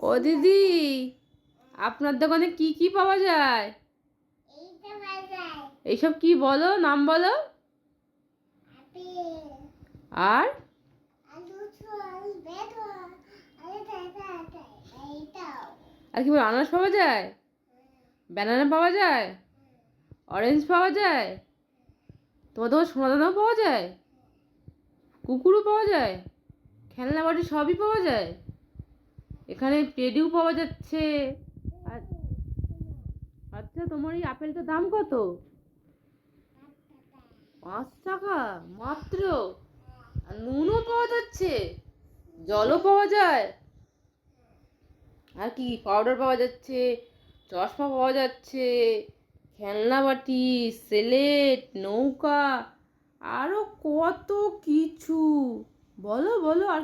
ও দিদি, আপনার দোকানে কি কি পাওয়া যায়? এইসব কি বলো, নাম বলো। আর আর কি বলো, আনারস পাওয়া যায়, ব্যানানা পাওয়া যায়, অরেঞ্জ পাওয়া যায়, তোমার দোকানে সোনাদানাও পাওয়া যায়, কুকুরও পাওয়া যায়, খেলনা বাটি সবই পাওয়া যায়। এখানে টেডিও পাওয়া যাচ্ছে। আর আচ্ছা, তোমার এই আপেলটার দাম কত? 5 টাকা মাত্র? আর নুনও পাওয়া যাচ্ছে, জলও পাওয়া যায়, আর কি পাউডার পাওয়া যাচ্ছে, চশমা পাওয়া যাচ্ছে, খেলনা বাটি, স্লেট, নৌকা, আরো কত কিছু। বলো বলো আর